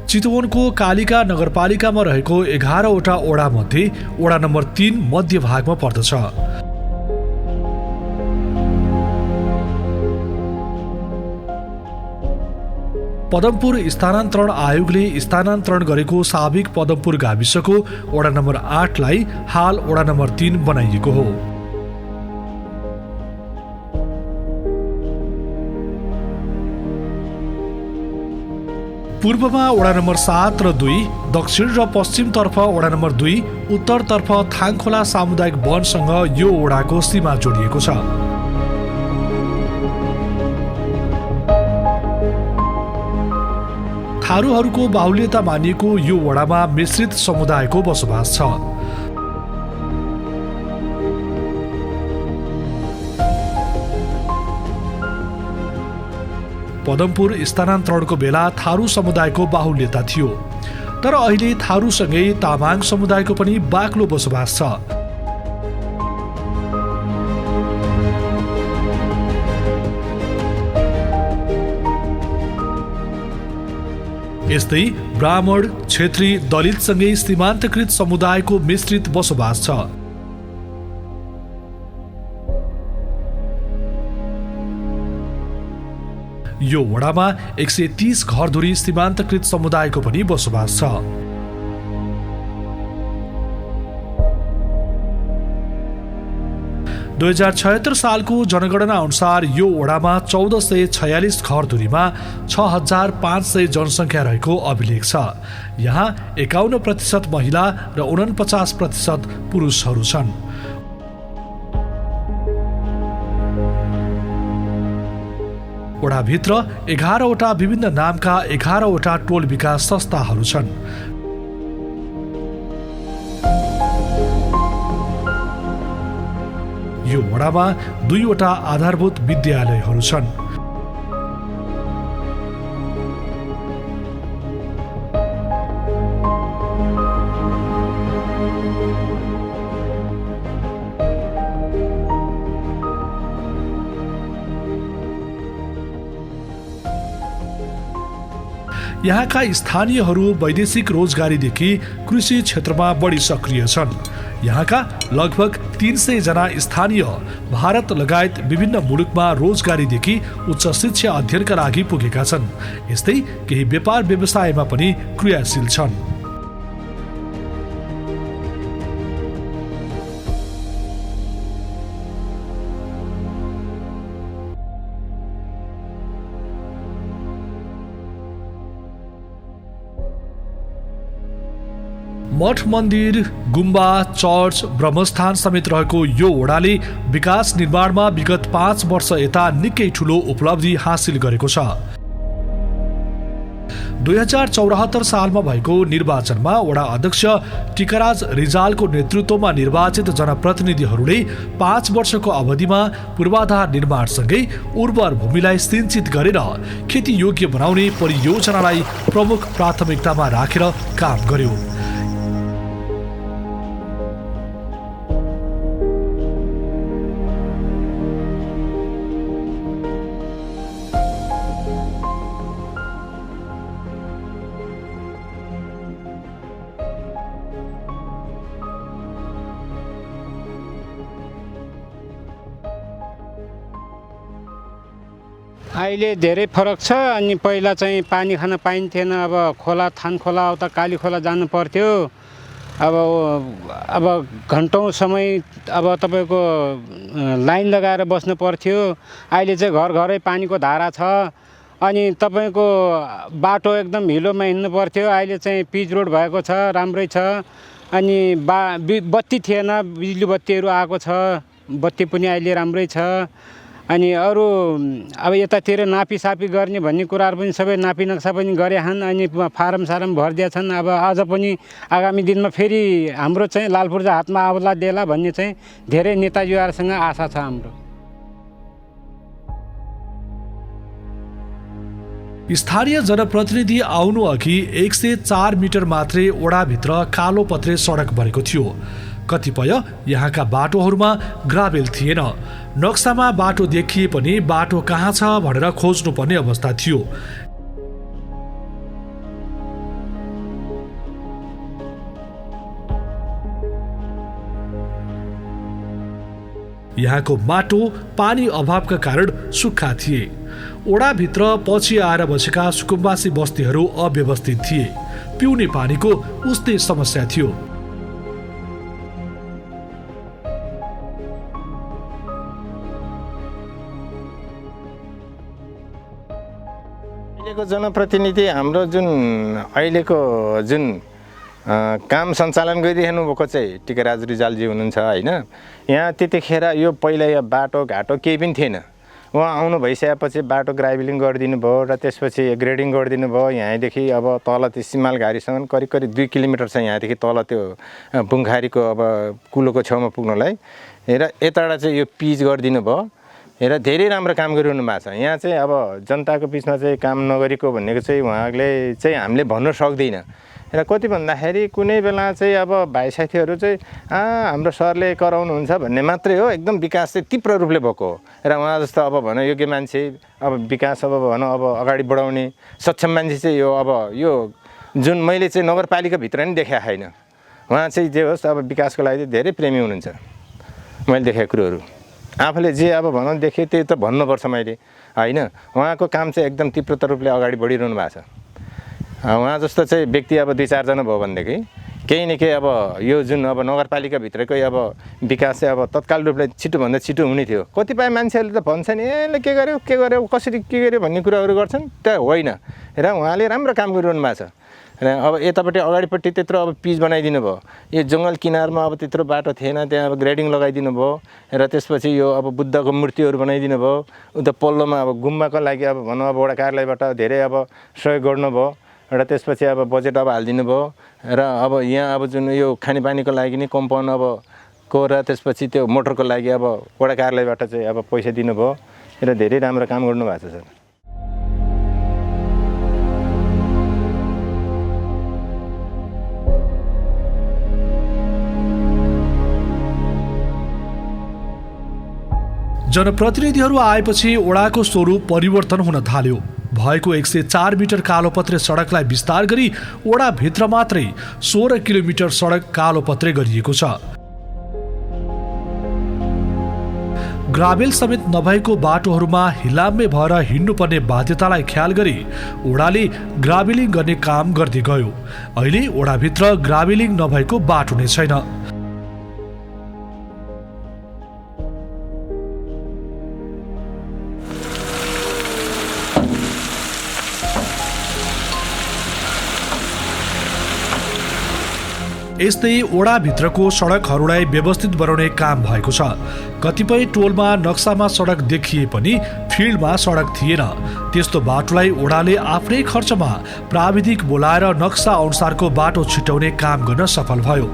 चितवनको कालिका नगरपालिकामा रहेको 11वटा वडा मध्ये वडा नम्बर 3 मध्य भागमा पर्दछ। पदमपुर स्थानान्तरण आयोगले स्थानान्तरण गरेको साबिक पदमपुर गाविसको वडा नम्बर 8 लाई हाल वडा नम्बर 3 बनाइएको हो। पूर्वमा वडा नम्बर 7 र 2, दक्षिण र पश्चिमतर्फ वडा नम्बर 2, उत्तरतर्फ थाङखोला सामुदायिक वनसँग यो वडाको सीमा जोडिएको छ। थारूहरूको बाहुल्यता मानिएको यो वडामा मिश्रित समुदायको बसोबास छ। पदमपुर स्थानान्तरणको बेला थारू समुदायको बाहुल्यता थियो, तर अहिले थारूसँगै तामाङ समुदायको पनि बाक्लो बसोबास छ। यस्तै ब्राह्मण, क्षेत्री, दलितसँगै सीमान्तकृत समुदायको मिश्रित बसोबास छ। यो वडामा 130 घरधुरी सीमान्तकृत समुदायको पनि बसोबास छ। – 2076 सालको जनगणना अनुसार यो वडामा 1446 घरधुरीमा 6500 जनसङ्ख्या रहेको अभिलेख छ। यहाँ 51% महिला र 49% पुरुषहरू छन्। वडाभित्र 11वटा विभिन्न नामका 11वटा टोल विकास संस्थाहरू छन्। यो वडामा 2वटा आधारभूत विद्यालयहरू छन्। यहाँका स्थानीयहरू वैदेशिक रोजगारीदेखि कृषि क्षेत्रमा बढी सक्रिय छन्। यहाँका लगभग 300 जना स्थानीय भारत लगायत विभिन्न मुलुकमा रोजगारीदेखि उच्च शिक्षा अध्ययनका लागि पुगेका छन्। यस्तै केही व्यापार व्यवसायमा पनि क्रियाशील छन्। मठ मन्दिर, गुम्बा, चर्च, ब्रह्मस्थान समेत रहेको यो वडाले विकास निर्माणमा विगत 5 वर्ष यता निकै ठूलो उपलब्धि हासिल गरेको छ। 2074 सालमा भएको निर्वाचनमा वडा अध्यक्ष टिकाराज रिजालको नेतृत्वमा निर्वाचित जनप्रतिनिधिहरूले 5 वर्षको अवधिमा पूर्वाधार निर्माणसँगै उर्वर भूमिलाई सिंचित गरेर खेती योग्य बनाउने परियोजनालाई प्रमुख प्राथमिकतामा राखेर काम गर्यो। अहिले धेरै फरक छ। अनि पहिला चाहिँ पानी खान पाइन्थेन। अब खोला, थान खोला, उता काली खोला जानु पर्थ्यो। अब घन्टौँ समय अब तपाईको लाइन लगाएर बस्नु पर्थ्यो। अहिले चाहिँ घर घरै पानीको धारा छ। अनि तपाईको बाटो एकदम हिलोमा हिँड्नु पर्थ्यो। अहिले चाहिँ पिच रोड भएको छ, राम्रै छ। अनि बत्ती थिएन, बिजुली बत्तीहरू आएको छ। बत्ती पनि अहिले राम्रै छ। अनि अरू अब यतातिर नापीसापी गर्ने भन्ने कुराहरू पनि सबै नापी नक्सा पनि गरे छन्। अनि फारम सारम भरिदिया छन्। अब अझ पनि आगामी दिनमा फेरि हाम्रो चाहिँ लालपूर्जा हातमा आउला देला भन्ने चाहिँ धेरै नेताजीहरूसँग आशा छ हाम्रो। स्थानीय जनप्रतिनिधि आउनु अघि 104 मिटर मात्रै वडाभित्र कालो पत्रे सडक बनेको थियो। कतिपय यहाँका बाटोहरूमा ग्राभेल थिएन। नक्सामा बाटो देखिए पनि बाटो कहाँ छ भनेर खोज्नुपर्ने अवस्था थियो। यहाँको माटो पानी अभावका कारण सुक्खा थिए। ओडाभित्र पछि आएर बसेका सुकुम्बासी बस्तीहरू अव्यवस्थित थिए। पिउने पानीको उस्तै समस्या थियो। अहिलेको जनप्रतिनिधि हाम्रो जुन अहिलेको जुन काम सञ्चालन गरिरहनु भएको चाहिँ टिकाराज रिजालजी हुनुहुन्छ होइन। यहाँ त्यतिखेर यो पहिला यो बाटोघाटो केही पनि थिएन। उहाँ आउनु भइसकेपछि बाटो ग्राभलिङ गरिदिनु भयो र त्यसपछि ग्रेडिङ गरिदिनु भयो। यहाँदेखि अब तल त्यो सिमालघारीसम्म करिब करिब 2 किलोमिटर छ यहाँदेखि तल त्यो बुङखारीको अब कुलोको छेउमा पुग्नलाई र यताबाट चाहिँ यो पिच गरिदिनु भयो र धेरै राम्रो काम गरिरहनु भएको छ। यहाँ चाहिँ अब जनताको बिचमा चाहिँ काम नगरेको भनेको चाहिँ उहाँले चाहिँ हामीले भन्न सक्दैन र कति भन्दाखेरि कुनै बेला चाहिँ अब भाइ साथीहरू चाहिँ हाम्रो सरले कराउनुहुन्छ भन्ने मात्रै हो। एकदम विकास चाहिँ तीव्र रूपले भएको हो र उहाँ जस्तो अब भन योग्य मान्छे अब विकास अब भन अब अगाडि बढाउने सक्षम मान्छे चाहिँ यो अब यो जुन मैले चाहिँ नगरपालिकाभित्र नि देखाएको छैन। उहाँ चाहिँ जे होस् अब विकासको लागि चाहिँ धेरै प्रेमी हुनुहुन्छ। मैले देखेको कुरोहरू आफूले जे अब भनौँ देखेँ त्यही त भन्नुपर्छ मैले होइन। उहाँको काम चाहिँ एकदम तीव्रता रूपले अगाडि बढिरहनु भएको छ। उहाँ जस्तो चाहिँ व्यक्ति अब 2-4 जना भयो भनेदेखि केही न केही अब यो जुन अब नगरपालिकाभित्रकै अब विकास चाहिँ अब तत्काल रूपले छिटोभन्दा छिटो हुने थियो। कतिपय मान्छेहरूले त भन्छन् यसले के गर्यो कसरी के गर्यो भन्ने कुराहरू गर्छन्, त्यो होइन। र उहाँले राम्रो काम गरिरहनु भएको छ र अब यतापट्टि अगाडिपट्टि त्यत्रो अब पिच बनाइदिनु भयो। यो जङ्गल किनारमा अब त्यत्रो बाटो थिएन, त्यहाँ अब ग्रेडिङ लगाइदिनु भयो र त्यसपछि यो अब बुद्धको मूर्तिहरू बनाइदिनु भयो। उता पल्लोमा अब गुम्बाको लागि अब भनौँ अब वडा कार्यालयबाट धेरै अब सहयोग गर्नुभयो र त्यसपछि अब बजेट अब हालिदिनु भयो र अब यहाँ अब जुन यो खानेपानीको लागि नि कम्पाउन्ड अब को र त्यसपछि त्यो मोटरको लागि अब वडा कार्यालयबाट चाहिँ अब पैसा दिनुभयो र धेरै राम्रो काम गर्नुभएको छ सर। जनप्रतिनिधिहरू आएपछि ओडाको स्वरूप परिवर्तन हुन थाल्यो। भएको 104 मिटर कालोपत्रे सडकलाई विस्तार गरी ओडाभित्र मात्रै 16 किलोमिटर सडक कालोपत्रे गरिएको छ। ग्राभेल समेत नभएको बाटोहरूमा हिलाम्मे भएर हिँड्नुपर्ने बाध्यतालाई ख्याल गरी ओडाले ग्राभेलिङ गर्ने काम गर्दै गयो। अहिले ओडाभित्र ग्राभेलिङ नभएको बाटो नै छैन। यस्तै ओडाभित्रको सडकहरूलाई व्यवस्थित बनाउने काम भएको छ। कतिपय टोलमा नक्सामा सडक देखिए पनि फिल्डमा सडक थिएन। त्यस्तो बाटोलाई ओडाले आफ्नै खर्चमा प्राविधिक बोलाएर नक्सा अनुसारको बाटो छिटाउने काम गर्न सफल भयो।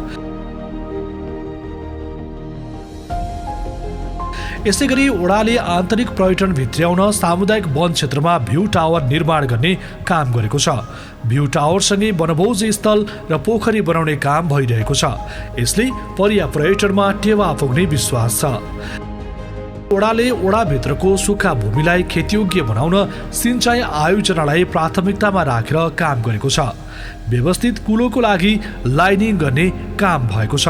यसैगरी ओडाले आन्तरिक पर्यटन भित्र्याउन सामुदायिक वन क्षेत्रमा भ्यू टावर निर्माण गर्ने काम गरेको छ। भ्यू टावरसँगै वनभोज स्थल र पोखरी बनाउने काम भइरहेको छ। यसले पर्या पर्यटनमा टेवा पुग्ने विश्वास छ। ओडाले ओडाभित्रको सुक्खा भूमिलाई खेतीयोग्य बनाउन सिंचाइ आयोजनालाई प्राथमिकतामा राखेर काम गरेको छ। व्यवस्थित कुलोको लागि लाइनिङ गर्ने काम भएको छ।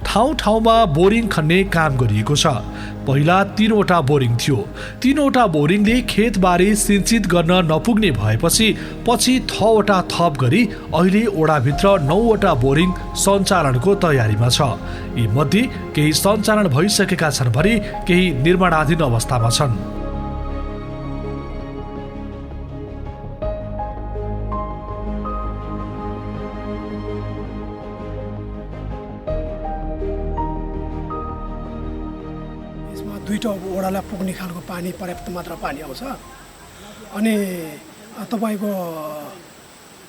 ठाउँ ठाउँमा बोरिङ खन्ने काम गरिएको छ। पहिला 3वटा बोरिङ थियो। 3वटा बोरिङले खेतबारी सिंचित गर्न नपुग्ने भएपछि पछि 6वटा थप गरी अहिले ओडाभित्र 9वटा बोरिङ सञ्चालनको तयारीमा छ। यी मध्ये केही सञ्चालन भइसकेका छन् भने केही निर्माणाधीन अवस्थामा छन्। दुईटा ओडालाई पुग्ने खालको पानी पर्याप्त मात्रा पानी आउँछ। अनि तपाईको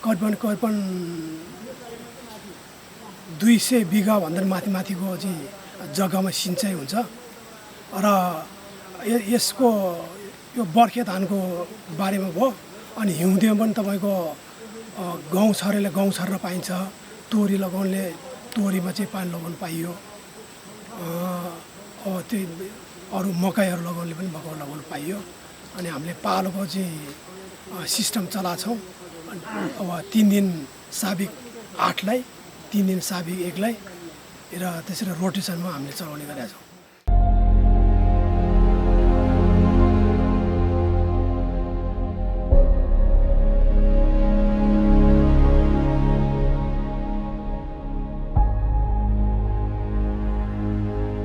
करिबन 200 बिघा भन्दा माथिको चाहिँ जग्गामा सिँचाइ हुन्छ। र यसको यो बर्खे धानको बारेमा भयो। अनि हिउँदमा पनि तपाईँको गहुँ छरेले गहुँ छरेर पाइन्छ, तोरी लगाउनेले तोरीमा चाहिँ पानी लगाउनु पाइयो। अब त्यही अरू मकैहरू लगाउनेले पनि मकै लगाउनु पाइयो। अनि हामीले पालोको चाहिँ सिस्टम चलाएको छौँ। अब 3 दिन साबिक 8लाई, 3 दिन साबिक 1लाई र त्यसरी रोटेसनमा हामीले चलाउने गरेका छौँ।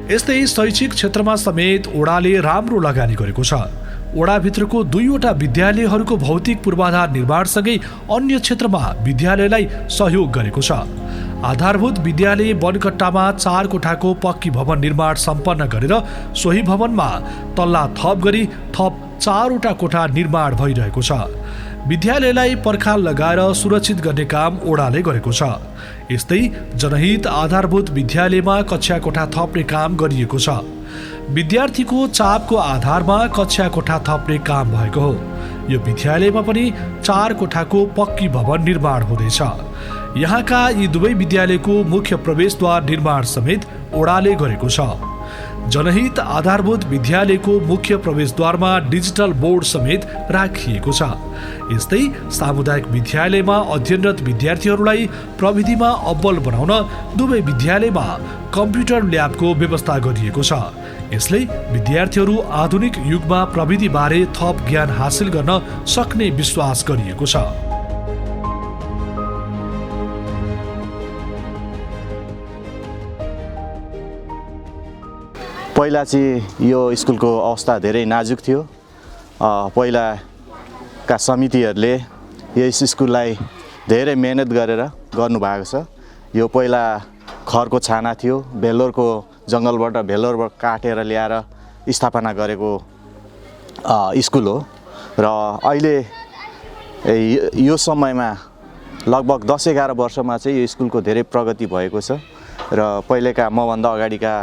यस्तै शैक्षिक क्षेत्रमा समेत ओडाले राम्रो लगानी गरेको छ। ओडाभित्रको 2वटा विद्यालयहरूको भौतिक पूर्वाधार निर्माणसँगै अन्य क्षेत्रमा विद्यालयलाई सहयोग गरेको छ। आधारभूत विद्यालय बनकट्टामा 4 कोठाको पक्की भवन निर्माण सम्पन्न गरेर सोही भवनमा तल्ला थप गरी थप 4वटा कोठा निर्माण भइरहेको छ। विद्यालयलाई पर्खाल लगाएर सुरक्षित गर्ने काम ओडाले गरेको छ। यस्तै जनहित आधारभूत विद्यालयमा कक्षा कोठा थप्ने काम गरिएको छ। विद्यार्थीको चापको आधारमा कक्षा कोठा थप्ने काम भएको हो। यो विद्यालयमा पनि 4 कोठाको पक्की भवन निर्माण हुँदैछ। यहाँका यी दुवै विद्यालयको मुख्य प्रवेशद्वार निर्माण समेत ओडाले गरेको छ। जनहित आधारभूत विद्यालयको मुख्य प्रवेशद्वारमा डिजिटल बोर्ड समेत राखिएको छ। यस्तै सामुदायिक विद्यालयमा अध्ययनरत विद्यार्थीहरूलाई प्रविधिमा अब्बल बनाउन दुवै विद्यालयमा कम्प्युटर ल्याबको व्यवस्था गरिएको छ। यसले विद्यार्थीहरू आधुनिक युगमा प्रविधिबारे थप ज्ञान हासिल गर्न सक्ने विश्वास गरिएको छ। पहिला चाहिँ यो स्कुलको अवस्था धेरै नाजुक थियो। पहिलाका समितिहरूले यस स्कुललाई धेरै मेहनत गरेर गर्नुभएको छ। यो पहिला खरको छाना थियो, भेल्लोरको जङ्गलबाट भेल्लोर काटेर ल्याएर स्थापना गरेको स्कुल हो। र अहिले यो समयमा लगभग 10-11 वर्षमा चाहिँ यो स्कुलको धेरै प्रगति भएको छ। र पहिलेका मभन्दा अगाडिका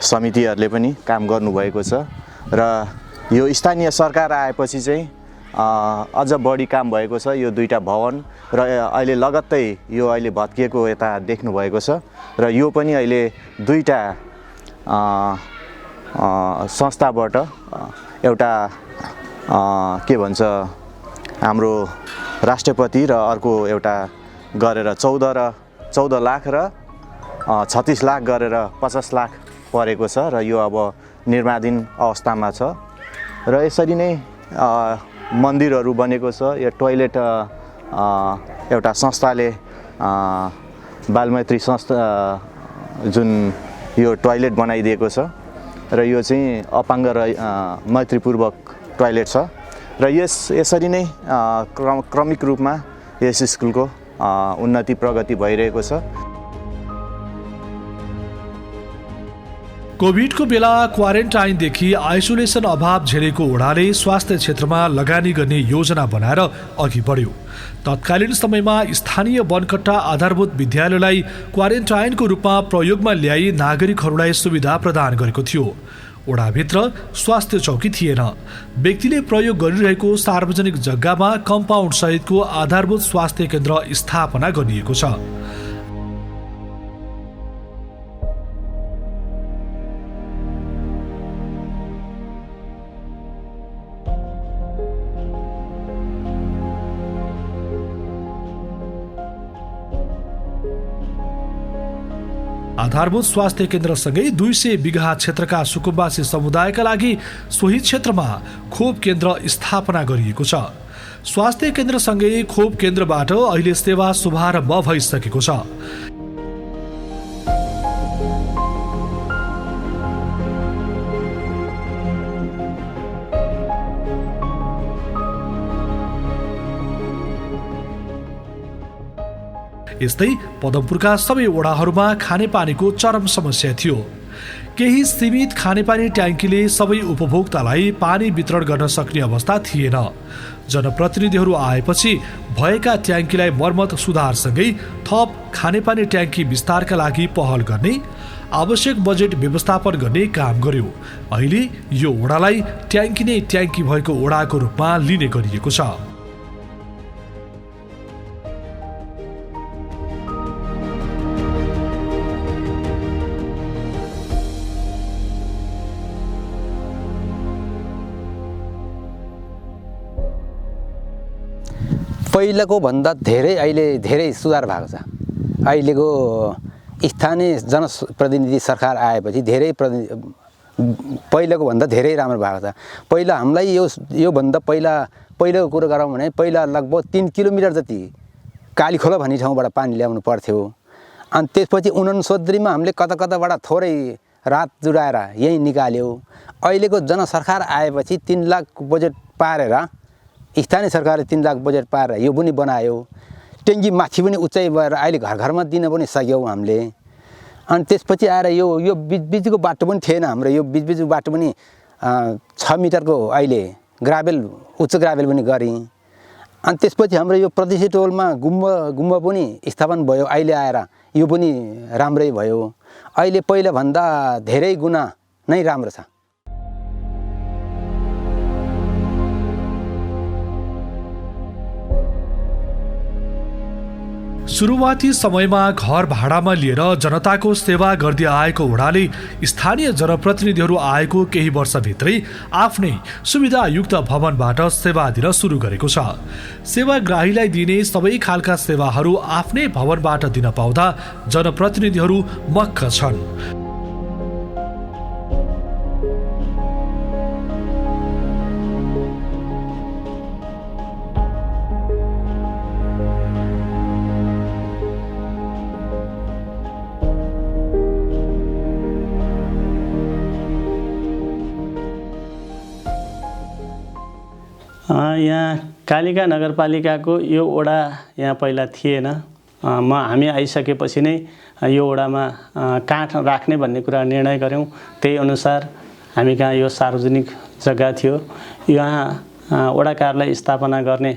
समितिहरूले पनि काम गर्नुभएको छ। र यो स्थानीय सरकार आएपछि चाहिँ अझ बढी काम भएको छ। यो 2टा भवन र अहिले लगत्तै यो अहिले भत्किएको यता देख्नुभएको छ। र यो पनि अहिले 2टा संस्थाबाट एउटा के भन्छ हाम्रो राष्ट्रपति र अर्को एउटा गरेर 14 लाख र 36 लाख गरेर 50 लाख परेको छ। र यो अब निर्माणाधीन अवस्थामा छ। र यसरी नै मन्दिरहरू बनेको छ। यो टोयलेट एउटा संस्थाले बालमैत्री संस्था जुन यो टोयलेट बनाइदिएको छ। र यो चाहिँ अपाङ्ग र मैत्रीपूर्वक टोयलेट छ। र यसरी नै क्रमिक रूपमा यस स्कुलको उन्नति प्रगति भइरहेको छ। कोभिडको बेला क्वारेन्टाइनदेखि आइसोलेसन अभाव झेलेको ओडाले स्वास्थ्य क्षेत्रमा लगानी गर्ने योजना बनाएर अघि बढ्यो। तत्कालीन समयमा स्थानीय बनकट्टा आधारभूत विद्यालयलाई क्वारेन्टाइनको रूपमा प्रयोगमा ल्याई नागरिकहरूलाई सुविधा प्रदान गरेको थियो। ओडाभित्र स्वास्थ्य चौकी थिएन। व्यक्तिले प्रयोग गरिरहेको सार्वजनिक जग्गामा कम्पाउन्ड सहितको आधारभूत स्वास्थ्य केन्द्र स्थापना गरिएको छ। आधारभूत स्वास्थ्य केन्द्रसँगै 200 बिघा क्षेत्रका सुकुम्बासी समुदायका लागि सोही क्षेत्रमा खोप केन्द्र स्थापना गरिएको छ। स्वास्थ्य केन्द्रसँगै खोप केन्द्रबाट अहिले सेवा शुभारम्भ भइसकेको छ। यस्तै पदमपुरका सबै वडाहरूमा खानेपानीको चरम समस्या थियो। केही सीमित खानेपानी ट्याङ्कीले सबै उपभोक्तालाई पानी वितरण गर्न सक्ने अवस्था थिएन। जनप्रतिनिधिहरू आएपछि भएका ट्याङ्कीलाई मर्मत सुधारसँगै थप खानेपानी ट्याङ्की विस्तारका लागि पहल गर्ने, आवश्यक बजेट व्यवस्थापन गर्ने काम गर्यो। अहिले यो वडालाई ट्याङ्की नै ट्याङ्की भएको वडाको रूपमा लिने गरिएको छ। पहिलाको भन्दा धेरै अहिले धेरै सुधार भएको छ। अहिलेको स्थानीय जनप्रतिनिधि सरकार आएपछि पहिलाको भन्दा धेरै राम्रो भएको छ। पहिला हामीलाई योभन्दा पहिलाको कुरो गरौँ भने पहिला लगभग 3 किलोमिटर जति कालीखोला भन्ने ठाउँबाट पानी ल्याउनु पर्थ्यो। अनि त्यसपछि 69 मा हामीले कताबाट थोरै रात जुडाएर यहीँ निकाल्यो। अहिलेको जनसरकार आएपछि 3 लाख बजेट पारेर स्थानीय सरकारले 3 लाख बजेट पारेर यो पनि बनायो। ट्याङ्की माथि पनि उचाइ भएर अहिले घर घरमा दिन पनि सक्यौँ हामीले। अनि त्यसपछि आएर यो बिचको बाटो पनि थिएन हाम्रो। यो बिचको बाटो पनि 6 मिटरको अहिले उच्च ग्राभेल पनि गऱ्यौँ। अनि त्यसपछि हाम्रो यो प्रदेशी टोलमा गुम्बा पनि स्थापना भयो। अहिले आएर यो पनि राम्रै भयो। अहिले पहिलाभन्दा धेरै गुणा नै राम्रो छ। सुरुवाती समयमा घर भाडामा लिएर जनताको सेवा गर्दै आएको वडाले स्थानीय जनप्रतिनिधिहरू आएको केही वर्षभित्रै आफ्नै सुविधायुक्त भवनबाट सेवा दिन सुरु गरेको छ। सेवाग्राहीलाई दिने सबै खालका सेवाहरू आफ्नै भवनबाट दिन पाउँदा जनप्रतिनिधिहरू मक्ख छन्। यहाँ कालिका नगरपालिकाको यो वडा यहाँ पहिला थिएन। हामी आइसकेपछि नै यो वडामा काठ राख्ने भन्ने कुरा निर्णय गऱ्यौँ। त्यही अनुसार हामी कहाँ यो सार्वजनिक जग्गा थियो। यहाँ वडा कार्यालय स्थापना गर्ने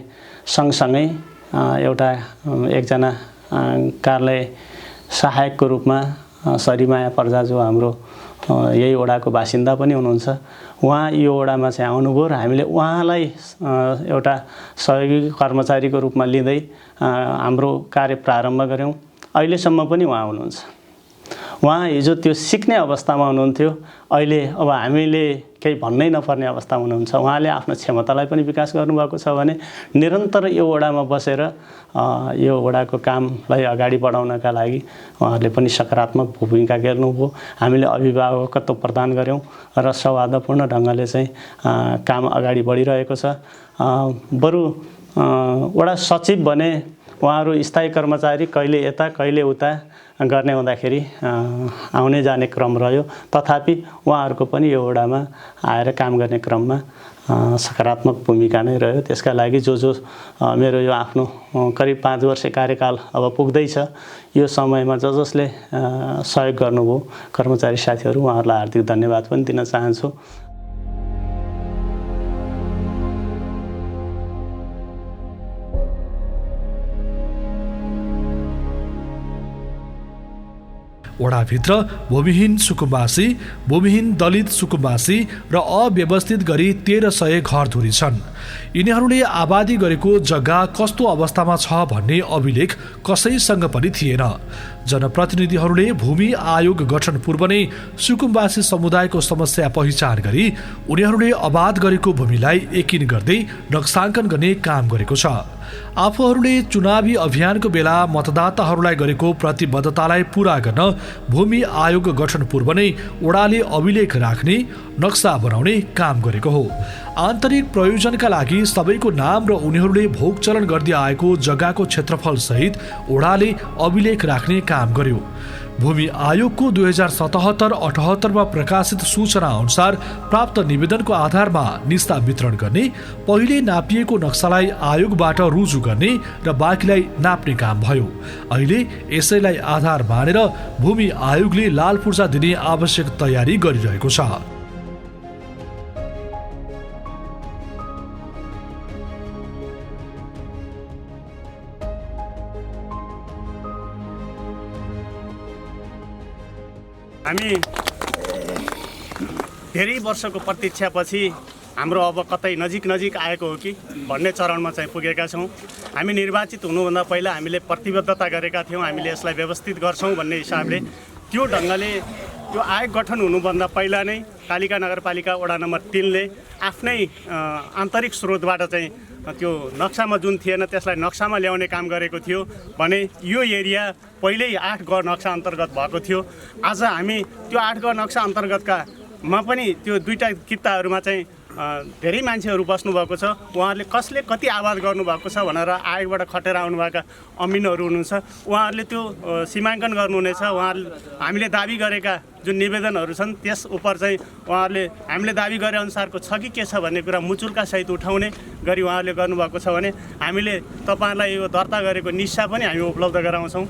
सँगसँगै एकजना कार्यालय सहायकको रूपमा सरिमाया पर्जा जो हाम्रो यही वडाको बासिन्दा पनि हुनुहुन्छ, उहाँ यो वडामा चाहिँ आउनुभयो र हामीले उहाँलाई एउटा सहयोगी कर्मचारीको रूपमा लिँदै हाम्रो कार्य प्रारम्भ गऱ्यौँ। अहिलेसम्म पनि उहाँ हुनुहुन्छ। उहाँ हिजो त्यो सिक्ने अवस्थामा हुनुहुन्थ्यो। अहिले अब हामीले केही भन्नै नपर्ने अवस्थामा हुनुहुन्छ। उहाँले आफ्नो क्षमतालाई पनि विकास गर्नुभएको छ भने निरन्तर यो वडामा बसेर यो वडाको कामलाई अगाडि बढाउनका लागि उहाँहरूले पनि सकारात्मक भूमिका खेल्नुभयो। हामीले अभिभावकत्व प्रदान गऱ्यौँ र सौहार्दपूर्ण ढङ्गले चाहिँ काम अगाडि बढिरहेको छ। बरु वडा सचिव भने उहाँहरू स्थायी कर्मचारी कहिले यता कहिले उता गर्ने हुँदाखेरि आउने जाने क्रम रह्यो। तथापि उहाँहरूको पनि यो वडामा आएर काम गर्ने क्रममा सकारात्मक भूमिका नै रह्यो। त्यसका लागि जो मेरो यो आफ्नो करिब 5 वर्ष कार्यकाल अब पुग्दैछ, यो समयमा जसले सहयोग गर्नुभयो कर्मचारी साथीहरू, उहाँहरूलाई हार्दिक धन्यवाद पनि दिन चाहन्छु। वडाभित्र भूमिहीन सुकुम्बासी, भूमिहीन दलित सुकुम्बासी र अव्यवस्थित गरी 1300 घरधुरी छन्। यिनीहरूले आबादी गरेको जग्गा कस्तो अवस्थामा छ भन्ने अभिलेख कसैसँग पनि थिएन। जनप्रतिनिधिहरूले भूमि आयोग गठन पूर्व नै सुकुम्बासी समुदायको समस्या पहिचान गरी उनीहरूले आबाद गरेको भूमिलाई एकिन गर्दै नक्साङ्कन गर्ने काम गरेको छ। आफूहरूले चुनावी अभियानको बेला मतदाताहरूलाई गरेको प्रतिबद्धतालाई पूरा गर्न भूमि आयोग गठन पूर्व नै वडाले अभिलेख राख्ने, नक्सा बनाउने काम गरेको हो। आन्तरिक प्रयोजनका लागि सबैको नाम र उनीहरूले भोग चलन गर्दै आएको जग्गाको क्षेत्रफल सहित वडाले अभिलेख राख्ने काम गर्यो। भूमि आयोगको 2077-78 मा प्रकाशित सूचना अनुसार प्राप्त निवेदनको आधारमा निस्ता वितरण गर्ने, पहिले नापिएको नक्सालाई आयोगबाट रुजु गर्ने र बाँकीलाई नाप्ने काम भयो। अहिले यसैलाई आधार मानेर भूमि आयोगले लाल पूर्जा दिने आवश्यक तयारी गरिरहेको छ। हामी धेरै वर्षको प्रतीक्षापछि हाम्रो अब कतै नजिक आएको हो कि भन्ने चरणमा चाहिँ पुगेका छौँ। हामी निर्वाचित हुनुभन्दा पहिला हामीले प्रतिबद्धता गरेका थियौँ, हामीले यसलाई व्यवस्थित गर्छौँ भन्ने हिसाबले। त्यो ढङ्गले त्यो आयोग गठन हुनुभन्दा पहिला नै कालिका नगरपालिका वडा नम्बर 3 ले आफ्नै आन्तरिक स्रोतबाट चाहिँ त्यो नक्सामा जुन थिएन त्यसलाई नक्सामा ल्याउने काम गरेको थियो भने यो एरिया पहिल्यै 8 ग नक्सा अन्तर्गत भएको थियो। आज हामी त्यो 8 ग नक्सा अन्तर्गतमा पनि त्यो दुईटा किताहरूमा चाहिँ धेरै मान्छेहरू बस्नुभएको छ। उहाँहरूले कसले कति आवाज गर्नुभएको छ भनेर आयोगबाट खटेर आउनुभएका अमिनहरू हुनुहुन्छ, उहाँहरूले त्यो सीमाङ्कन गर्नुहुनेछ। उहाँहरूले हामीले दाबी गरेका जुन निवेदनहरू छन् त्यस उप चाहिँ उहाँहरूले हामीले दाबी गरे अनुसारको छ कि के छ भन्ने कुरा मुचुल्का सहित उठाउने गरी उहाँहरूले गर्नुभएको छ भने हामीले तपाईँहरूलाई यो दर्ता गरेको निस्सा पनि हामी उपलब्ध गराउँछौँ।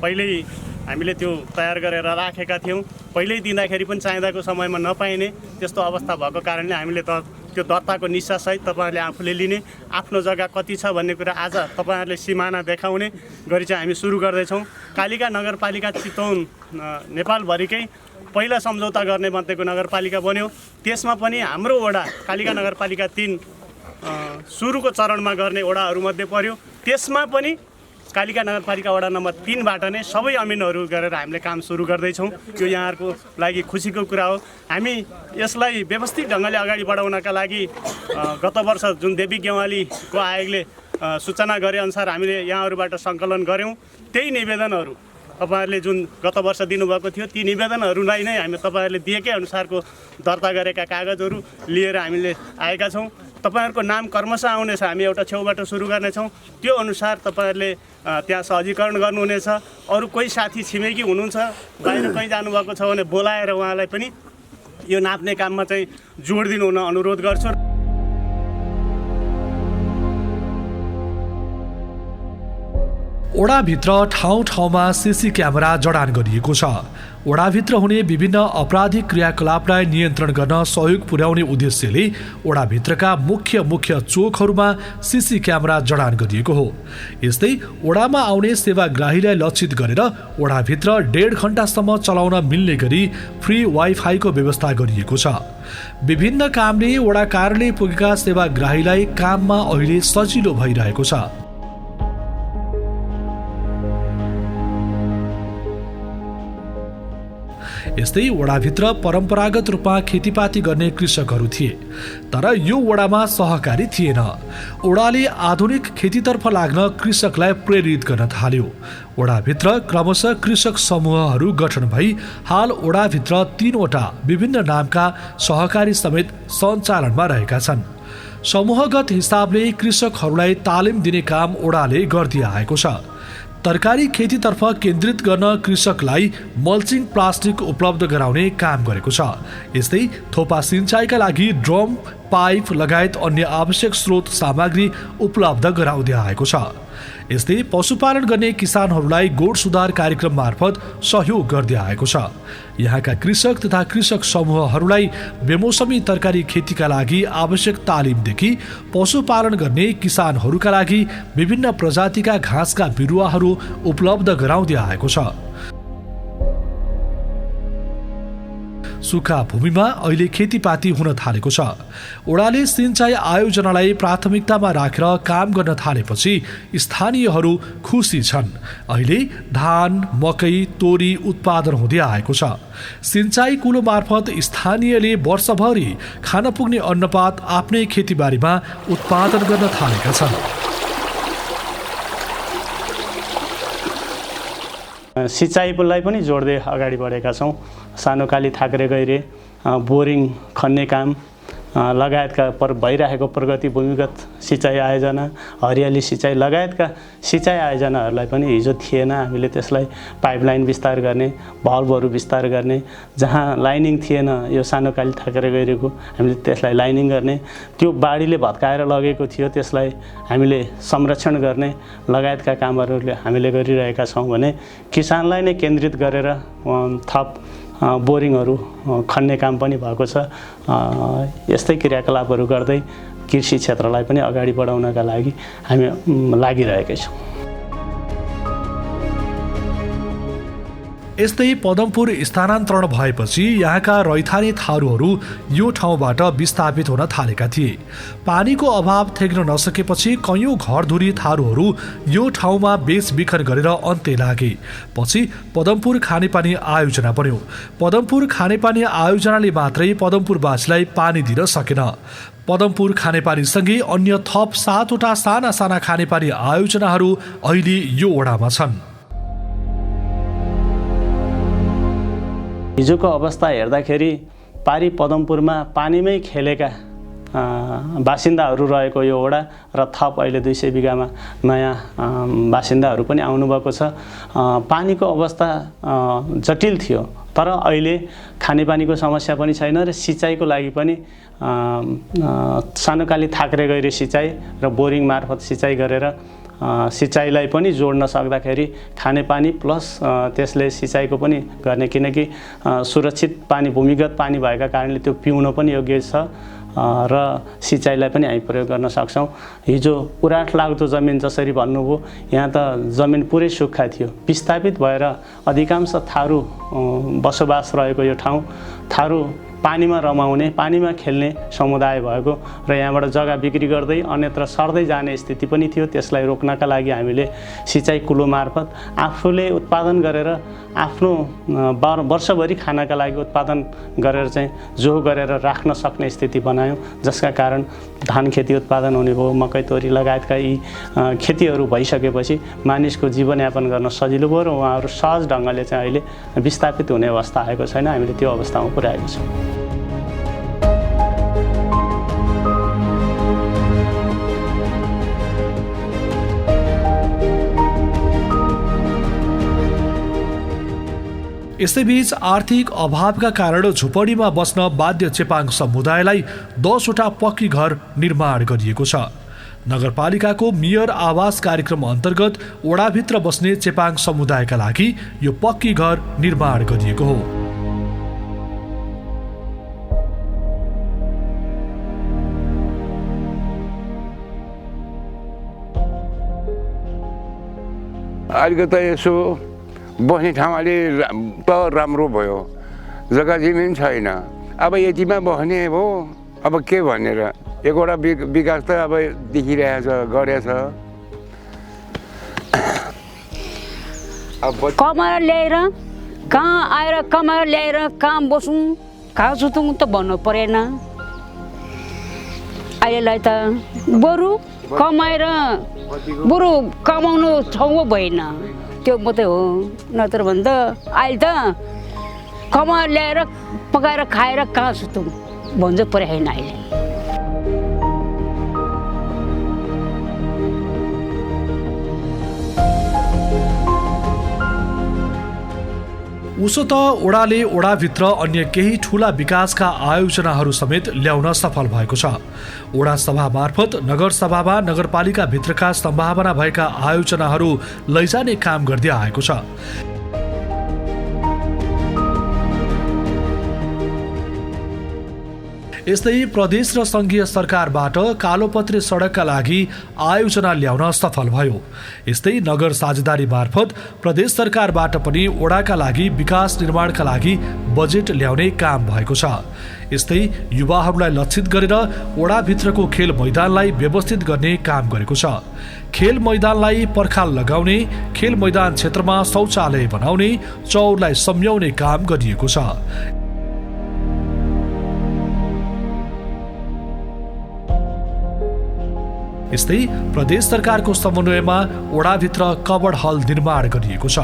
पहिल्यै हामीले त्यो तयार गरेर राखेका थियौँ। पहिल्यै दिँदाखेरि पनि चाहिँदाको समयमा नपाइने त्यस्तो अवस्था भएको कारणले हामीले त्यो दर्ताको निस्सासहित तपाईँहरूले आफूले लिने, आफ्नो जग्गा कति छ भन्ने कुरा आज तपाईँहरूले सिमाना देखाउने गरी चाहिँ हामी सुरु गर्दैछौँ। कालिका नगरपालिका चितवन नेपालभरिकै पहिला सम्झौता गर्ने मध्येको नगरपालिका बन्यो। त्यसमा पनि हाम्रो वडा कालिका नगरपालिका 3 सुरुको चरणमा गर्ने वडाहरूमध्ये पर्यो। त्यसमा पनि कालिका नगरपालिका वडा नम्बर 3 बाट नै सबै अमिनहरू गरेर हामीले काम सुरु गर्दैछौँ। यो यहाँहरूको लागि खुसीको कुरा हो। हामी यसलाई व्यवस्थित ढङ्गले अगाडि बढाउनका लागि गत वर्ष जुन देवी गेवालीको आयोगले सूचना गरे अनुसार हामीले यहाँहरूबाट सङ्कलन गऱ्यौँ। त्यही निवेदनहरू तपाईँहरूले जुन गत वर्ष दिनुभएको थियो ती निवेदनहरूलाई नै हामी तपाईँहरूले दिएकै अनुसारको दर्ता गरेका कागजहरू लिएर हामीले आएका छौँ। तपाईँहरूको नाम क्रमशः आउनेछ, हामी एउटा छेउबाट सुरु गर्नेछौँ। त्यो अनुसार तपाईँहरूले त्यहाँ सहजीकरण गर्नुहुनेछ। अरू कोही साथी छिमेकी हुनुहुन्छ बाहिर कहीँ जानुभएको छ भने बोलाएर उहाँलाई पनि यो नाप्ने काममा चाहिँ जोड दिनु हुन अनुरोध गर्छु। ओडाभित्र ठाउँ ठाउँमा सीसी क्यामेरा जडान गरिएको छ। ओडाभित्र हुने विभिन्न आपराधिक क्रियाकलापलाई नियन्त्रण गर्न सहयोग पुर्याउने उद्देश्यले ओडाभित्रका मुख्य चोकहरूमा सीसी क्यामेरा जडान गरिएको हो। यस्तै ओडामा आउने सेवाग्राहीलाई लक्षित गरेर ओडाभित्र 1.5 घण्टासम्म चलाउन मिल्ने गरी फ्री वाइफाईको व्यवस्था गरिएको छ। विभिन्न कामले ओडा कार्यालय पुगेका सेवाग्राहीलाई काममा अहिले सजिलो भइरहेको छ। यस्तै वडाभित्र परम्परागत रूपमा खेतीपाती गर्ने कृषकहरू थिए, तर यो वडामा सहकारी थिएन। ओडाले आधुनिक खेतीतर्फ लाग्न कृषकलाई प्रेरित गर्न थाल्यो। वडाभित्र क्रमशः कृषक समूहहरू गठन भई हाल वडाभित्र 3वटा विभिन्न नामका सहकारी समेत सञ्चालनमा रहेका छन्। समूहगत हिसाबले कृषकहरूलाई तालिम दिने काम ओडाले गर्दै आएको छ। तरकारी खेतीतर्फ केन्द्रित गर्न कृषकलाई मल्चिङ प्लास्टिक उपलब्ध गराउने काम गरेको छ। यस्तै थोपा सिँचाइका लागि ड्रम, पाइप लगायत अन्य आवश्यक स्रोत सामग्री उपलब्ध गराउँदै आएको छ। यस्तै पशुपालन गर्ने किसानहरूलाई गोठ सुधार कार्यक्रम मार्फत सहयोग गर्दै आएको छ। यहाँका कृषक तथा कृषक समूहहरूलाई बेमौसमी तरकारी खेतीका लागि आवश्यक तालिमदेखि पशुपालन गर्ने किसानहरूका लागि विभिन्न प्रजातिका घाँसका बिरुवाहरू उपलब्ध गराउँदै आएको छ। सुक्खा भूमिमा अहिले खेतीपाती हुन थालेको छ। ओडाले सिँचाइ आयोजनालाई प्राथमिकतामा राखेर काम गर्न थालेपछि स्थानीयहरू खुसी छन्। अहिले धान, मकै, तोरी उत्पादन हुँदै आएको छ। सिँचाइ कुलो मार्फत स्थानीयले वर्षभरि खान पुग्ने अन्नपात आफ्नै खेतीबारीमा उत्पादन गर्न थालेका छन्। सिँचाइलाई पनि जोड्दै अगाडि बढेका छौँ। सानोकाली थाक्रे गैरे बोरिङ खन्ने काम लगायतका भइरहेको प्रगति भूमिगत सिँचाइ आयोजना, हरियाली सिँचाइ लगायतका सिँचाइ आयोजनाहरूलाई पनि हिजो थिएन। हामीले त्यसलाई पाइपलाइन विस्तार गर्ने, भल्भहरू विस्तार गर्ने, जहाँ लाइनिङ थिएन यो सानोकाली थाक्रे गैरेको हामीले त्यसलाई लाइनिङ गर्ने, त्यो बाढीले भत्काएर लगेको थियो त्यसलाई हामीले संरक्षण गर्ने लगायतका कामहरूले हामीले गरिरहेका छौँ भने किसानलाई नै केन्द्रित गरेर थप बोरिङहरू खन्ने काम पनि भएको छ। यस्तै क्रियाकलापहरू गर्दै कृषि क्षेत्रलाई पनि अगाडि बढाउनका लागि हामी लागिरहेका छौँ। यस्तै पदमपुर स्थानान्तरण भएपछि यहाँका रैथाने थारूहरू यो ठाउँबाट विस्थापित हुन थालेका थिए। पानीको अभाव थेग्न नसकेपछि कैयौँ घरधुरी थारूहरू यो ठाउँमा बेचबिखन गरेर अन्त्य लागे। पछि पदमपुर खानेपानी आयोजना बन्यो। पदमपुर खानेपानी आयोजनाले मात्रै पदमपुरवासीलाई पानी दिन सकेन। पदमपुर खानेपानीसँगै अन्य थप 7वटा साना साना खानेपानी आयोजनाहरू अहिले यो वडामा छन्। हिजोको अवस्था हेर्दाखेरि पारी पदमपुरमा पानीमै खेलेका बासिन्दाहरू रहेको यो वडा र थप अहिले 200 बिघामा नयाँ बासिन्दाहरू पनि आउनुभएको छ। पानीको अवस्था जटिल थियो, तर अहिले खानेपानीको समस्या पनि छैन र सिँचाइको लागि पनि सानोकाली थाक्रे गैरी सिँचाइ र बोरिङ मार्फत सिँचाइ गरेर सिँचाइलाई पनि जोड्न सक्दाखेरि खानेपानी प्लस त्यसले सिँचाइको पनि गर्ने, किनकि सुरक्षित पानी भूमिगत पानी भएका कारणले त्यो पिउन पनि योग्य छ र सिँचाइलाई पनि हामी प्रयोग गर्न सक्छौँ। हिजो उराठ लाग्दो जमिन जसरी भन्नुभयो, यहाँ त जमिन पुरै सुक्खा थियो। विस्थापित भएर अधिकांश थारू बसोबास रहेको यो ठाउँ थारू पानीमा रमाउने, पानीमा खेल्ने समुदाय भएको र यहाँबाट जग्गा बिक्री गर्दै अन्यत्र सर्दै जाने स्थिति पनि थियो। त्यसलाई रोक्नका लागि हामीले सिँचाइ कुलो मार्फत आफूले उत्पादन गरेर आफ्नो वर्षभरि खानका लागि उत्पादन गरेर चाहिँ जोहो गरेर राख्न सक्ने स्थिति बनायौँ, जसका कारण धान खेती उत्पादन हुने भयो। मकै तोरी लगायतका यी खेतीहरू भइसकेपछि मानिसको जीवनयापन गर्न सजिलो भयो र उहाँहरू सहज ढङ्गले चाहिँ अहिले विस्थापित हुने अवस्था आएको छैन। हामीले त्यो अवस्थामा पुर्याएको छौँ। यसैबीच आर्थिक अभावका कारण झुपडीमा बस्न बाध्य चेपाङ समुदायलाई 10वटा पक्की घर निर्माण गरिएको छ। नगरपालिकाको मेयर आवास कार्यक्रम अन्तर्गत वडाभित्र बस्ने चेपाङ समुदायका लागि यो पक्की घर निर्माण गरिएको हो। अलिकति यसो बस्ने ठाउँ अलि त राम्रो भयो, जग्गा जमिन छैन। अब यतिमा बस्ने हो, अब के भनेर एकवटा विकास त अब देखिरहेछ, गरेछ। कमाएर ल्याएर कहाँ आएर कमाएर ल्याएर कहाँ बसौँ कहाँ सुतौँ त भन्नु परेन। अहिलेलाई त बरु कमाएर बरु कमाउनु ठाउँ भएन, त्यो मात्रै हो। नत्र भन्दा अहिले त कमाएर ल्याएर पकाएर खाएर कहाँ सुतौँ भन्छ परेन अहिले। उसो त ओडाले ओडाभित्र अन्य केही ठूला विकासका आयोजनाहरू समेत ल्याउन सफल भएको छ। ओडा सभा मार्फत नगरसभामा नगरपालिका भित्रका सम्भावना भएका आयोजनाहरू लैजाने काम गर्दै आएको छ। यस्तै प्रदेश र सङ्घीय सरकारबाट कालोपत्रे सडकका लागि आयोजना ल्याउन सफल भयो। यस्तै नगर साझेदारी मार्फत प्रदेश सरकारबाट पनि ओडाका लागि विकास निर्माणका लागि बजेट ल्याउने काम भएको छ। यस्तै युवाहरूलाई लक्षित गरेर ओडाभित्रको खेल मैदानलाई व्यवस्थित गर्ने काम गरेको छ। खेल मैदानलाई पर्खाल लगाउने, खेल मैदान क्षेत्रमा शौचालय बनाउने, चौरलाई सम्झाउने काम गरिएको छ। यस्तै प्रदेश सरकारको समन्वयमा ओडाभित्र कबड हल निर्माण गरिएको छ।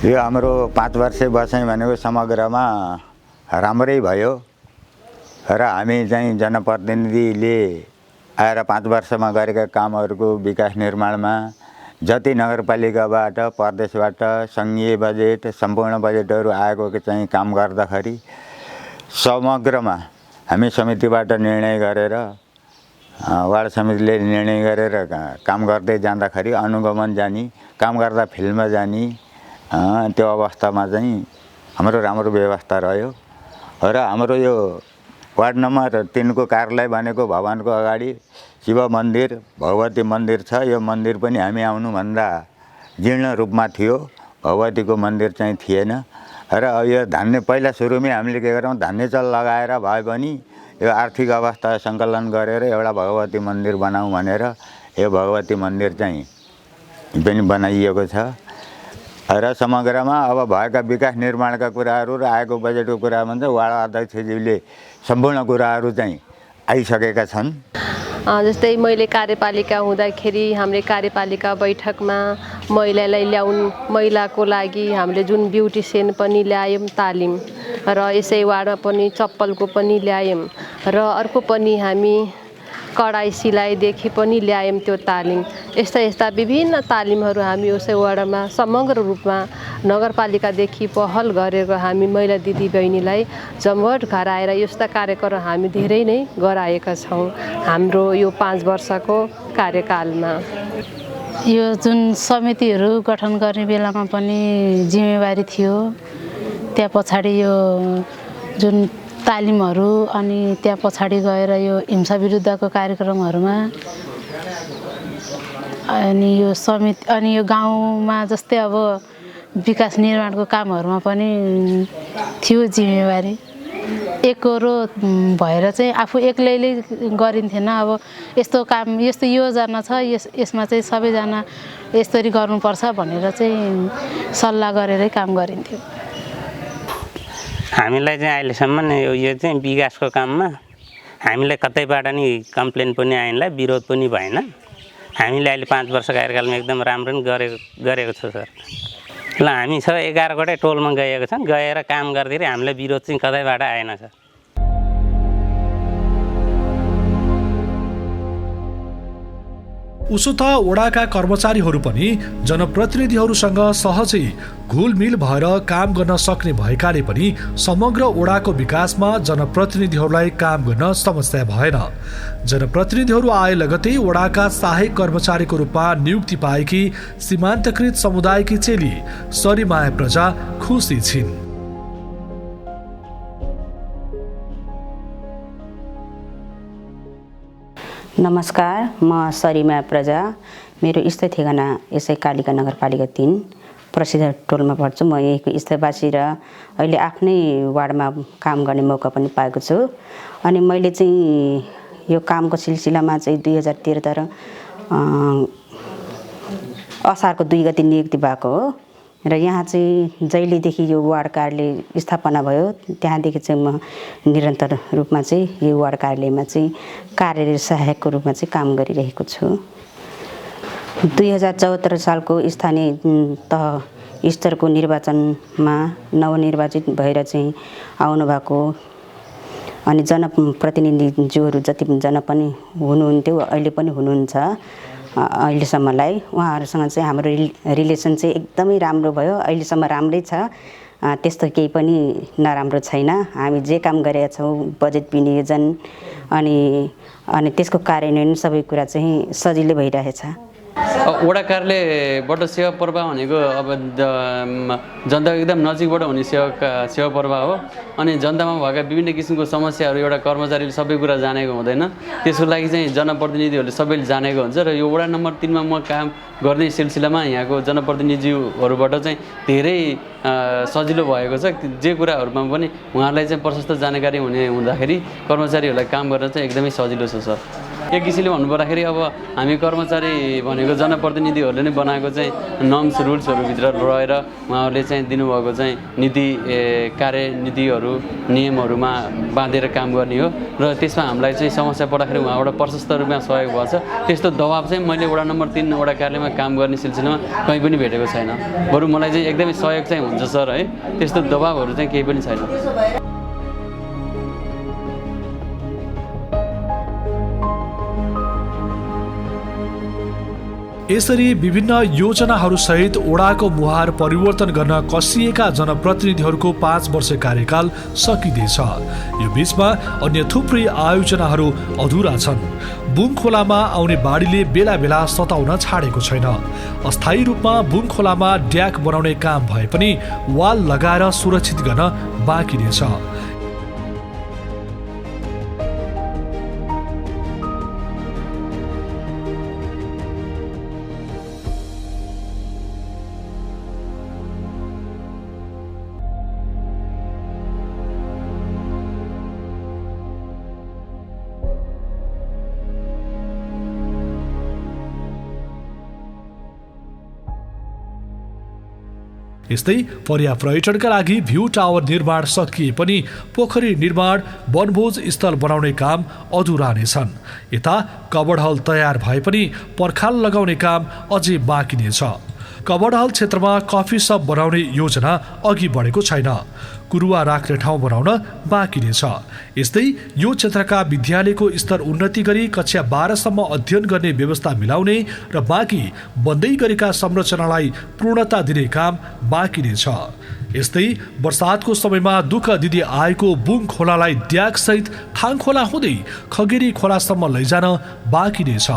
यो हाम्रो 5 वर्षे बसाइ भनेको समग्रमा राम्रै भयो र हामी चाहिँ जनप्रतिनिधिले आएर 5 वर्षमा गरेका कामहरूको विकास निर्माणमा जति नगरपालिकाबाट प्रदेशबाट सङ्घीय बजेट सम्पूर्ण बजेटहरू आएको चाहिँ काम गर्दाखेरि समग्रमा हामी समितिबाट निर्णय गरेर वार्ड समितिले निर्णय गरेर काम गर्दै जाँदाखेरि अनुगमन जाने, काम गर्दा फिल्डमा जाने त्यो अवस्थामा चाहिँ हाम्रो राम्रो व्यवस्था रह्यो र हाम्रो यो वार्ड नम्बर 3 को कार्यालय भनेको भवनको अगाडि शिव मन्दिर भगवती मन्दिर छ। यो मन्दिर पनि हामी आउनुभन्दा जीर्ण रूपमा थियो, भगवतीको मन्दिर चाहिँ थिएन र यो धान्य पहिला सुरुमै हामीले के गरौँ धान्य चल लगाएर भए पनि यो आर्थिक अवस्था सङ्कलन गरेर एउटा भगवती मन्दिर बनाऊँ भनेर यो भगवती मन्दिर चाहिँ पनि बनाइएको छ र समग्रमा अब भएका विकास निर्माणका कुराहरू र आएको बजेटको कुरा भन्छ वडा अध्यक्षज्यूले सम्पूर्ण कुराहरू चाहिँ आइसकेका छन्। जस्तै मैले कार्यपालिका हुँदाखेरि हामीले कार्यपालिका बैठकमा महिलाको लागि हामीले जुन ब्युटिसियन पनि ल्यायौँ तालिम र यसै वार्डमा पनि चप्पलको पनि ल्यायौँ र अर्को पनि हामी कढाई सिलाइदेखि पनि ल्यायौँ त्यो तालिम। यस्ता विभिन्न तालिमहरू हामी यसै वार्डमा समग्र रूपमा नगरपालिकादेखि पहल गरेर हामी महिला दिदीबहिनीलाई जमघट गराएर यस्ता कार्यक्रम हामी धेरै नै गराएका छौँ हाम्रो यो 5 वर्षको कार्यकालमा। यो जुन समितिहरू गठन गर्ने बेलामा पनि जिम्मेवारी थियो, त्यहाँ पछाडि यो जुन तालिमहरू अनि त्यहाँ पछाडि गएर यो हिंसा विरुद्धको कार्यक्रमहरूमा अनि यो समिति अनि यो गाउँमा जस्तै अब विकास निर्माणको कामहरूमा पनि थियो जिम्मेवारी। एकरो भएर चाहिँ आफू एक्लैले गरिन्थेन। अब यस्तो काम यस्तो योजना छ, यसमा चाहिँ सबैजना यसरी गर्नुपर्छ भनेर चाहिँ सल्लाह गरेरै काम गरिन्थ्यो। हामीलाई चाहिँ अहिलेसम्म यो चाहिँ विकासको काममा हामीलाई कतैबाट नि कम्प्लेन पनि आएनला, विरोध पनि भएन। हामीले अहिले 5 वर्ष कार्यकालमा एकदम राम्रो नि गरेको छ सर। ल हामी 11 वटै टोलमा गएको छौँ, गएर काम गर्दाखेरि हामीलाई विरोध चाहिँ कतैबाट आएन सर। उसो त वडाका कर्मचारीहरू पनि जनप्रतिनिधिहरूसँग सहजै घुलमिल भएर काम गर्न सक्ने भएकाले पनि समग्र वडाको विकासमा जनप्रतिनिधिहरूलाई काम गर्न समस्या भएन। जनप्रतिनिधिहरू आए लगतै वडाका सहायक कर्मचारीको रूपमा नियुक्ति पाएकी सीमान्तकृत समुदायकी चेली सरिमाया प्रजा खुसी छिन्। नमस्कार, म सरिमा प्रजा। मेरो स्थायी ठेगाना यसै कालिका नगरपालिका 3 प्रसिद्ध टोलमा पर्छु। म यहीँको स्थायीवासी र अहिले आफ्नै वार्डमा काम गर्ने मौका पनि पाएको छु। अनि मैले चाहिँ यो कामको सिलसिलामा चाहिँ 2013 असारको 2 गते नियुक्ति भएको हो र यहाँ चाहिँ जहिलेदेखि यो वार्ड कार्यालय स्थापना भयो त्यहाँदेखि चाहिँ म निरन्तर रूपमा चाहिँ यो वार्ड कार्यालयमा चाहिँ कार्यरत सहायकको रूपमा चाहिँ काम गरिरहेको छु। 2074 सालको स्थानीय तह स्तरको निर्वाचनमा नवनिर्वाचित भएर चाहिँ आउनुभएको अनि जनप्रतिनिधिज्यूहरू जति जना पनि हुनुहुन्थ्यो अहिले पनि हुनुहुन्छ अहिलेसम्मलाई उहाँहरूसँग चाहिँ हाम्रो रिलेसन चाहिँ एकदमै राम्रो भयो। अहिलेसम्म राम्रै छ, त्यस्तो केही पनि नराम्रो छैन। हामी जे काम गरेका छौँ बजेट विनियोजन अनि त्यसको कार्यान्वयन सबै कुरा चाहिँ सजिलै भइरहेछ। वडा कार्यालयबाट सेवा प्रवाह भनेको अब जनताको एकदम नजिकबाट हुने सेवा प्रवाह हो। अनि जनतामा भएका विभिन्न किसिमको समस्याहरू एउटा कर्मचारीले सबै कुरा जानेको हुँदैन, त्यसको लागि चाहिँ जनप्रतिनिधिहरूले सबैले जानेको हुन्छ। र यो वडा नम्बर 3 मा म काम गर्ने सिलसिलामा यहाँको जनप्रतिनिधिहरूबाट चाहिँ धेरै सजिलो भएको छ। जे कुराहरूमा पनि उहाँहरूलाई चाहिँ प्रशस्त जानकारी हुँदाखेरि कर्मचारीहरूलाई काम गर्न चाहिँ एकदमै सजिलो छ सर। एक किसिमले भन्नुपर्दाखेरि अब हामी कर्मचारी भनेको जनप्रतिनिधिहरूले नै बनाएको चाहिँ नर्म्स रुल्सहरूभित्र रहेर उहाँहरूले चाहिँ दिनुभएको चाहिँ नीति कार्यनीतिहरू नियमहरूमा बाँधेर काम गर्ने हो र त्यसमा हामीलाई चाहिँ समस्या पर्दाखेरि उहाँबाट प्रशस्त रूपमा सहयोग भएको छ। त्यस्तो दबाब चाहिँ मैले वडा नम्बर 3 वडा कार्यालयमा काम गर्ने सिलसिलामा कहीँ पनि भेटेको छैन। बरु मलाई चाहिँ एकदमै सहयोग चाहिँ हुन्छ सर है, त्यस्तो दबाबहरू चाहिँ केही पनि छैन। यसरी विभिन्न योजनाहरूसहित वडाको मुहार परिवर्तन गर्न कसिएका जनप्रतिनिधिहरूको 5 वर्ष कार्यकाल सकिँदैछ। यो बीचमा अन्य थुप्रै आयोजनाहरू अधुरा छन्। बुङ खोलामा आउने बाढीले बेला बेला सताउन छाडेको छैन। अस्थायी रूपमा बुङ खोलामा ड्याक बनाउने काम भए पनि वाल लगाएर सुरक्षित गर्न बाँकी नै छ। यस्तै पर्या पर्यटनका लागि भ्यू टावर निर्माण सकिए पनि पोखरी निर्माण वनभोज स्थल बनाउने काम अधुरा नै छन्। यता कबडहल तयार भए पनि पर्खाल लगाउने काम अझै बाँकी नै छ। कबडहल क्षेत्रमा कफी सप बनाउने योजना अघि बढेको छैन। कुरुवा राख्ने ठाउँ बनाउन बाँकी नै छ। यस्तै यो क्षेत्रका विद्यालयको स्तर उन्नति गरी कक्षा 12 सम्म अध्ययन गर्ने व्यवस्था मिलाउने र बाँकी बन्दै गरेका संरचनालाई पूर्णता दिने काम बाँकी नै छ। यस्तै वर्षातको समयमा दुःख दिदी आएको बुङ खोलालाई ड्यागसहित थाङ खोला हुँदै खगेरी खोलासम्म लैजान बाँकी नै छ।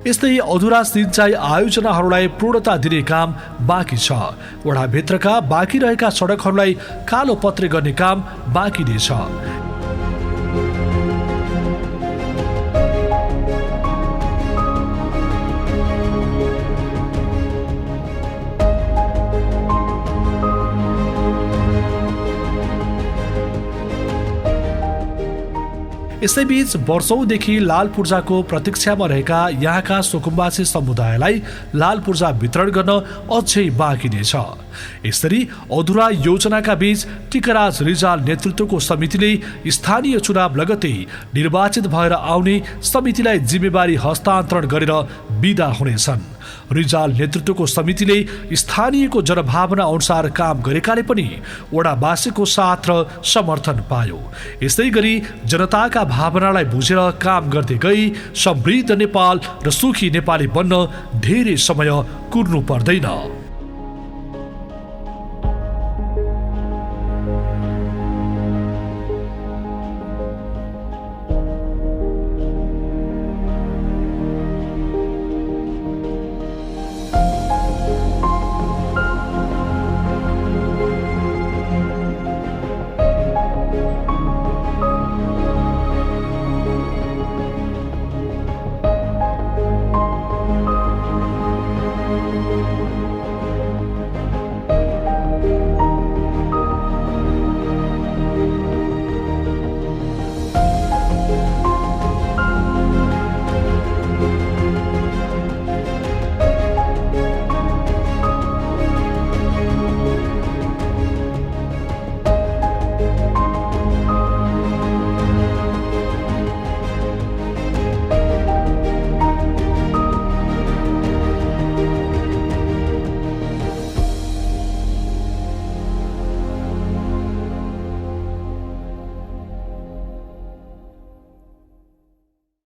यस्तै अधुरा सिँचाइ आयोजनाहरूलाई पूर्णता दिने काम बाँकी छ। वडाभित्रका बाँकी रहेका सडकहरूलाई कालो पत्रे गर्ने काम बाँकी नै छ। यसैबीच वर्षौंदेखि लाल पूर्जाको प्रतीक्षामा रहेका यहाँका सोकुम्बासी समुदायलाई लाल पूर्जा वितरण गर्न अझै बाँकी नै छ। यसरी अधुरा योजनाका बीच टिकराज रिजाल नेतृत्वको समितिले स्थानीय चुनाव लगत्तै निर्वाचित भएर आउने समितिलाई जिम्मेवारी हस्तान्तरण गरेर बिदा हुनेछन्। रिजाल नेतृत्वको समितिले स्थानीयको जनभावना अनुसार काम गरेकाले पनि वडावासीको साथ र समर्थन पायो। यसै गरी जनताका भावनालाई बुझेर काम गर्दै गई समृद्ध नेपाल र सुखी नेपाली बन्न धेरै समय कुर्नु पर्दैन।